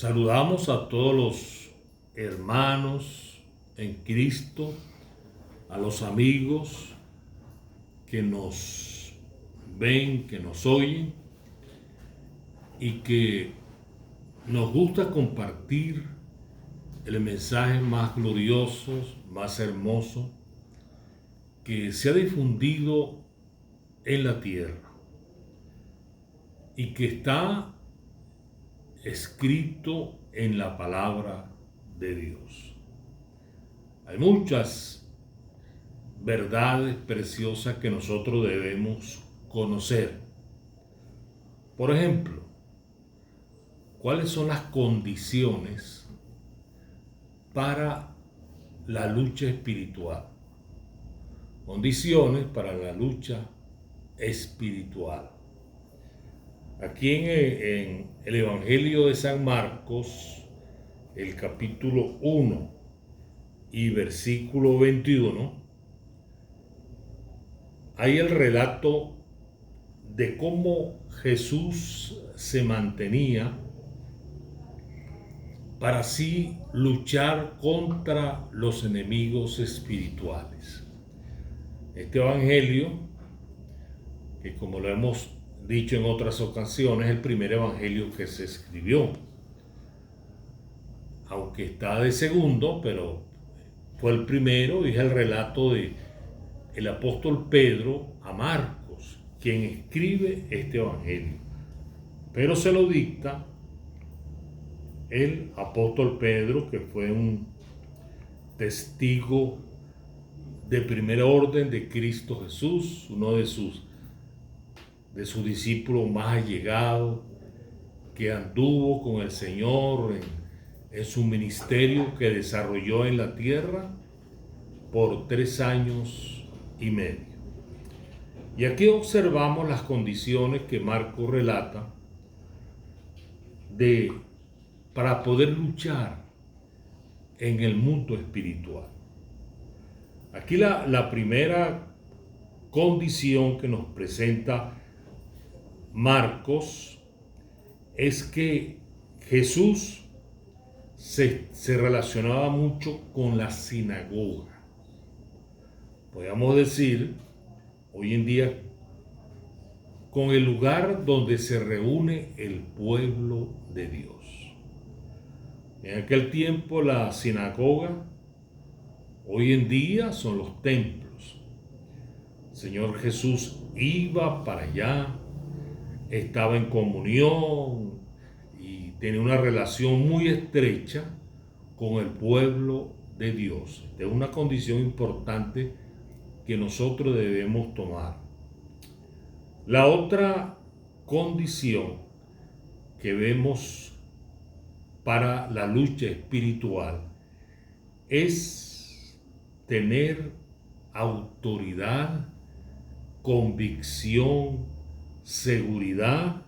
Saludamos a todos los hermanos en Cristo, a los amigos que nos ven, que nos oyen y que nos gusta compartir el mensaje más glorioso, más hermoso que se ha difundido en la tierra y que está escrito en la palabra de Dios. Hay muchas verdades preciosas que nosotros debemos conocer. Por ejemplo, ¿cuáles son las condiciones para la lucha espiritual? Condiciones para la lucha espiritual. Aquí en el Evangelio de San Marcos, el capítulo 1 y versículo 21, hay el relato de cómo Jesús se mantenía para así luchar contra los enemigos espirituales. Este evangelio, que como lo hemos dicho en otras ocasiones, es el primer evangelio que se escribió, aunque está de segundo, pero fue el primero y es el relato de el apóstol Pedro a Marcos, quien escribe este evangelio, pero se lo dicta el apóstol Pedro, que fue un testigo de primer orden de Cristo Jesús, uno de sus discípulos más allegados, que anduvo con el Señor en su ministerio que desarrolló en la tierra por 3 años y medio. Y aquí observamos las condiciones que Marcos relata para poder luchar en el mundo espiritual. Aquí la primera condición que nos presenta Marcos es que Jesús se relacionaba mucho con la sinagoga. Podríamos decir, hoy en día, con el lugar donde se reúne el pueblo de Dios. En aquel tiempo la sinagoga, hoy en día son los templos. El Señor Jesús iba para allá, estaba en comunión y tenía una relación muy estrecha con el pueblo de Dios. Esta es una condición importante que nosotros debemos tomar. La otra condición que vemos para la lucha espiritual es tener autoridad, convicción, seguridad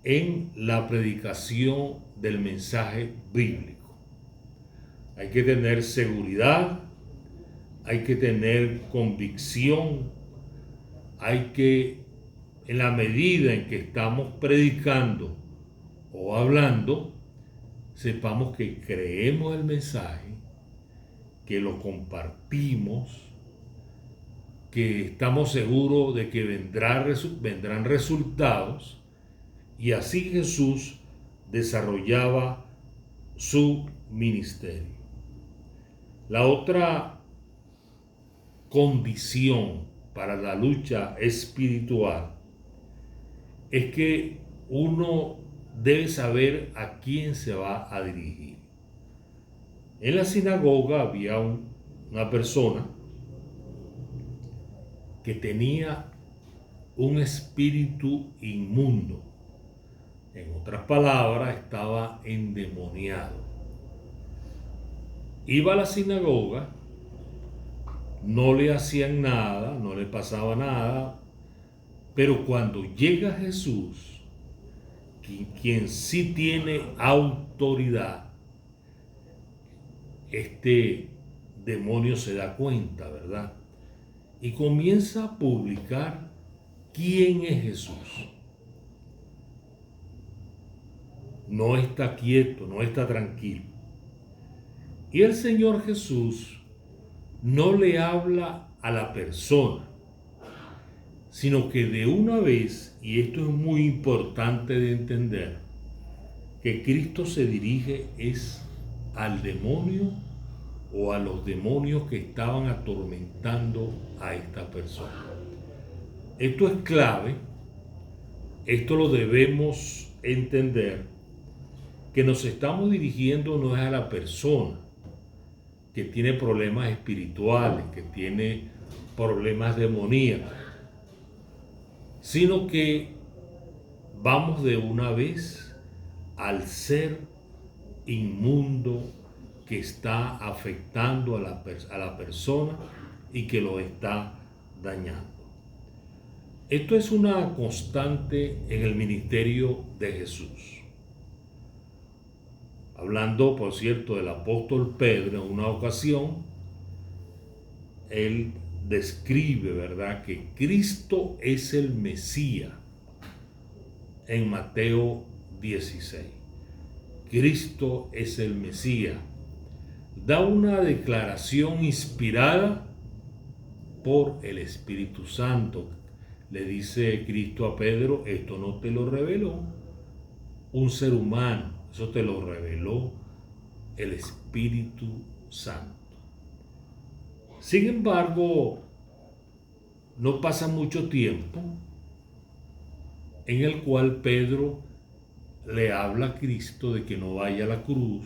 en la predicación del mensaje bíblico. Hay que tener seguridad, hay que tener convicción, hay que, en la medida en que estamos predicando o hablando, sepamos que creemos el mensaje, que lo compartimos, que estamos seguros de que vendrán resultados, y así Jesús desarrollaba su ministerio. La otra condición para la lucha espiritual es que uno debe saber a quién se va a dirigir. En la sinagoga había una persona que tenía un espíritu inmundo. En otras palabras, estaba endemoniado. Iba a la sinagoga, no le hacían nada, no le pasaba nada, pero cuando llega Jesús, quien sí tiene autoridad, este demonio se da cuenta, ¿verdad? Y comienza a publicar quién es Jesús. no está quieto, no está tranquilo. Y el Señor Jesús no le habla a la persona, sino que de una vez, y esto es muy importante de entender, que Cristo se dirige es al demonio o a los demonios que estaban atormentando a esta persona. Esto es clave, esto lo debemos entender, que nos estamos dirigiendo no es a la persona que tiene problemas espirituales, que tiene problemas demoníacos, sino que vamos de una vez al ser inmundo que está afectando a la persona y que lo está dañando. Esto es una constante en el ministerio de Jesús. Hablando, por cierto, del apóstol Pedro, en una ocasión, él describe, ¿verdad?, que Cristo es el Mesías en Mateo 16. Cristo es el Mesías. Da una declaración inspirada por el Espíritu Santo. Le dice Cristo a Pedro, esto no te lo reveló un ser humano, eso te lo reveló el Espíritu Santo. Sin embargo, no pasa mucho tiempo en el cual Pedro le habla a Cristo de que no vaya a la cruz,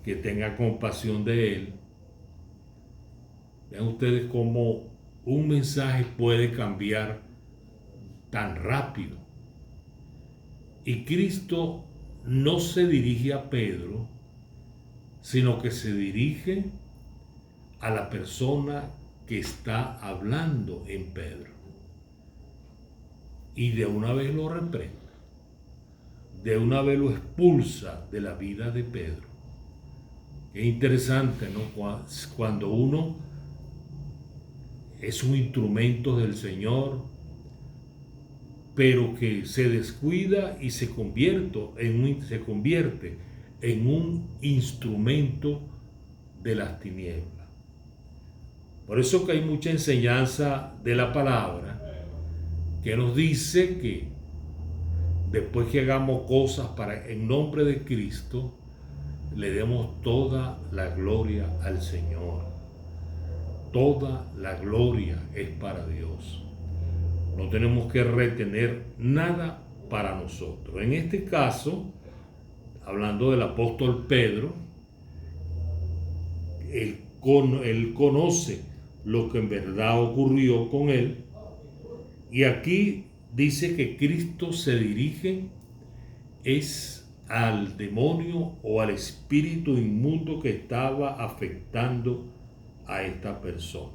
que tenga compasión de él. Vean ustedes cómo un mensaje puede cambiar tan rápido. Y Cristo no se dirige a Pedro, sino que se dirige a la persona que está hablando en Pedro. Y de una vez lo reprende, de una vez lo expulsa de la vida de Pedro. Es interesante, ¿no? Cuando uno es un instrumento del Señor, pero que se descuida y se convierte en un instrumento de las tinieblas. Por eso que hay mucha enseñanza de la palabra que nos dice que después que hagamos cosas en nombre de Cristo, le demos toda la gloria al Señor. Toda la gloria es para Dios. No tenemos que retener nada para nosotros. En este caso, hablando del apóstol Pedro, él conoce lo que en verdad ocurrió con él. Y aquí dice que Cristo se dirige es al demonio o al espíritu inmundo que estaba afectando a esta persona.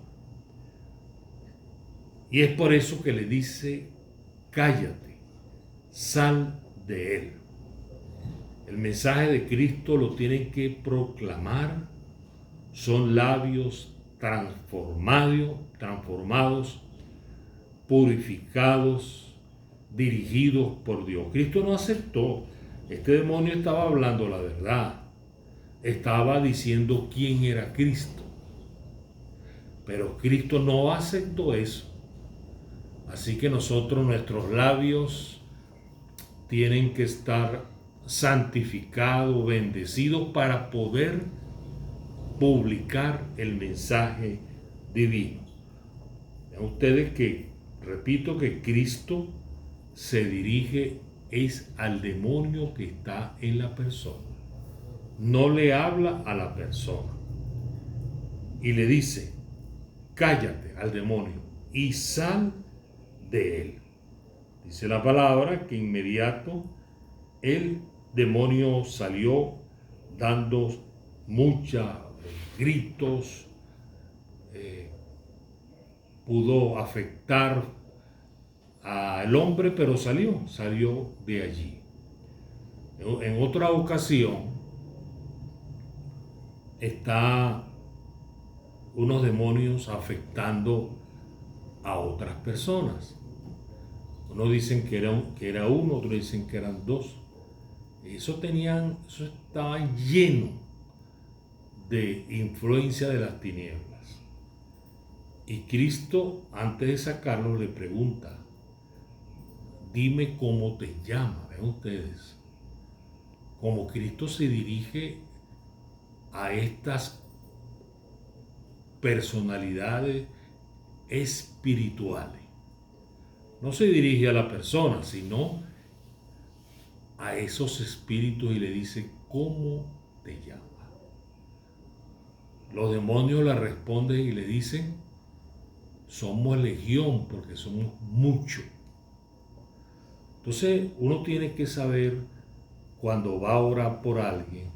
Y es por eso que le dice, cállate, sal de él. El mensaje de Cristo lo tienen que proclamar, son labios transformados, purificados, dirigidos por Dios. Cristo no aceptó. Este demonio estaba hablando la verdad. Estaba diciendo quién era Cristo. Pero Cristo no aceptó eso. Así que nuestros labios tienen que estar santificados, bendecidos para poder publicar el mensaje divino. Vean ustedes que, repito, que Cristo se dirige es al demonio que está en la persona. No le habla a la persona. Y le dice, cállate al demonio y sal de él. Dice la palabra que inmediato el demonio salió dando muchos gritos, pudo afectar al hombre, pero salió de allí. En otra ocasión está unos demonios afectando a otras personas. Unos dicen que era uno, otros dicen que eran dos. Eso estaba lleno de influencia de las tinieblas. Y Cristo, antes de sacarlo, le pregunta: dime cómo te llamas. Vean ustedes, como Cristo se dirige a estas personalidades espirituales. No se dirige a la persona, sino a esos espíritus y le dice: ¿cómo te llamas? Los demonios le responden y le dicen: somos legión, porque somos muchos. Entonces uno tiene que saber, cuando va a orar por alguien,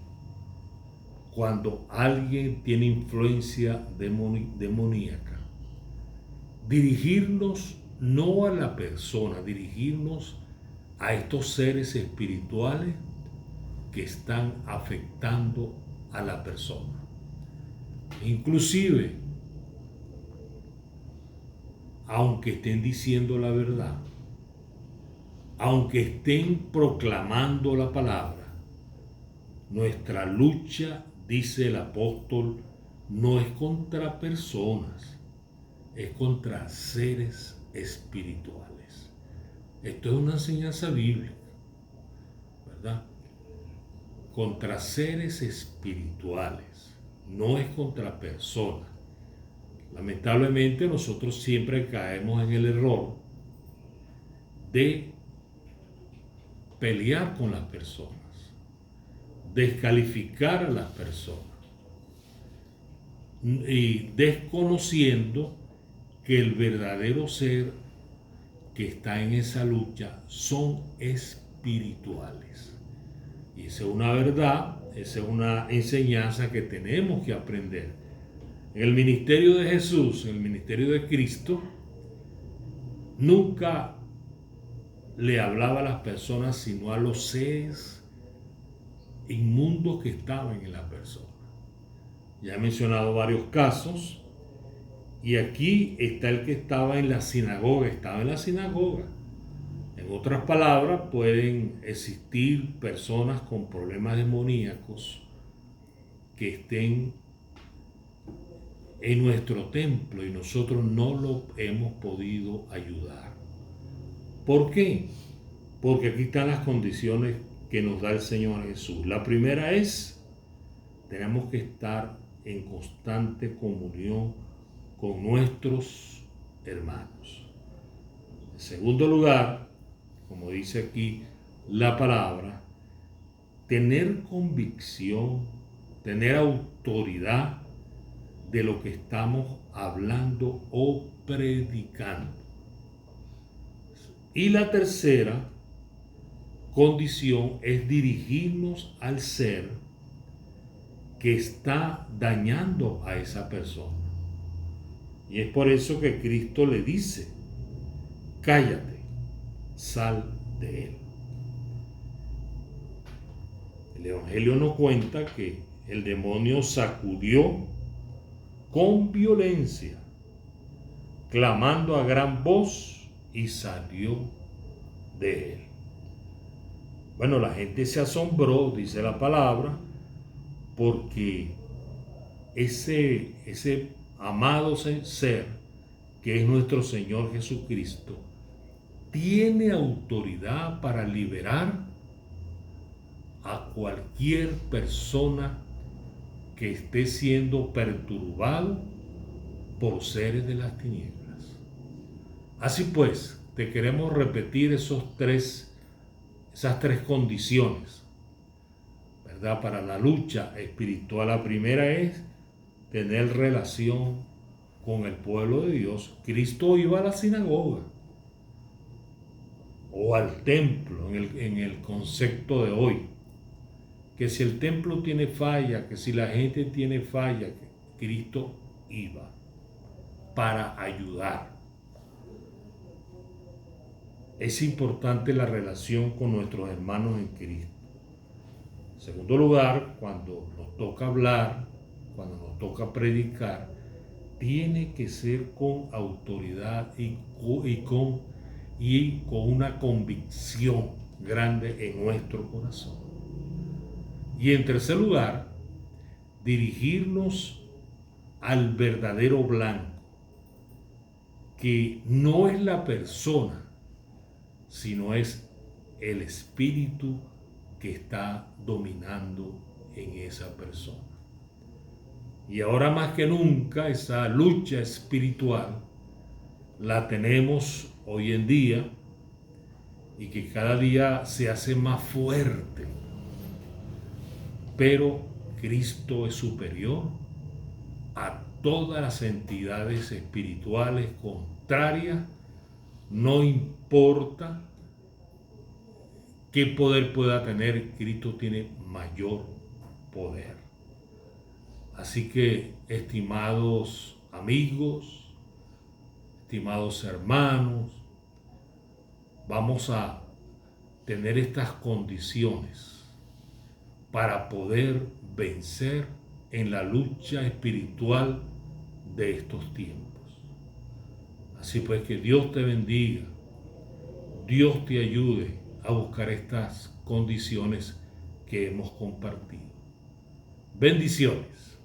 cuando alguien tiene influencia demoníaca, dirigirnos no a la persona, dirigirnos a estos seres espirituales que están afectando a la persona. Inclusive, aunque estén diciendo la verdad, aunque estén proclamando la palabra, nuestra lucha, dice el apóstol, no es contra personas, es contra seres espirituales. Esto es una enseñanza bíblica, ¿verdad? Contra seres espirituales, no es contra personas. Lamentablemente nosotros siempre caemos en el error de pelear con las personas, descalificar a las personas y desconociendo que el verdadero ser que está en esa lucha son espirituales. Y esa es una verdad, esa es una enseñanza que tenemos que aprender. En el ministerio de Jesús, en el ministerio de Cristo, nunca le hablaba a las personas sino a los seres inmundos que estaban en la persona. Ya he mencionado varios casos, y aquí está el que estaba en la sinagoga. En otras palabras, pueden existir personas con problemas demoníacos que estén en nuestro templo y nosotros no lo hemos podido ayudar. ¿Por qué? Porque aquí están las condiciones que nos da el Señor Jesús. La primera es: tenemos que estar en constante comunión con nuestros hermanos. En segundo lugar, como dice aquí la palabra, tener convicción, tener autoridad de lo que estamos hablando o predicando. Y la tercera condición es dirigirnos al ser que está dañando a esa persona. Y es por eso que Cristo le dice: cállate, sal de él. El Evangelio nos cuenta que el demonio sacudió con violencia, clamando a gran voz, y salió de él. Bueno, la gente se asombró, dice la palabra, porque ese amado ser que es nuestro Señor Jesucristo tiene autoridad para liberar a cualquier persona que esté siendo perturbado por seres de las tinieblas. Así pues, te queremos repetir esas tres condiciones, ¿verdad? Para la lucha espiritual. La primera es tener relación con el pueblo de Dios. Cristo iba a la sinagoga o al templo en el concepto de hoy. Que si el templo tiene falla, que si la gente tiene falla, Cristo iba para ayudar. Es importante la relación con nuestros hermanos en Cristo. En segundo lugar, cuando nos toca hablar, cuando nos toca predicar, tiene que ser con autoridad y con una convicción grande en nuestro corazón. Y en tercer lugar, dirigirnos al verdadero blanco, que no es la persona, sino es el espíritu que está dominando en esa persona. Y ahora más que nunca esa lucha espiritual la tenemos hoy en día y que cada día se hace más fuerte. Pero Cristo es superior a todas las entidades espirituales contrarias, no importa qué poder pueda tener, Cristo tiene mayor poder. Así que, estimados amigos, estimados hermanos, vamos a tener estas condiciones para poder vencer en la lucha espiritual de estos tiempos. Así pues, que Dios te bendiga, Dios te ayude a buscar estas condiciones que hemos compartido. Bendiciones.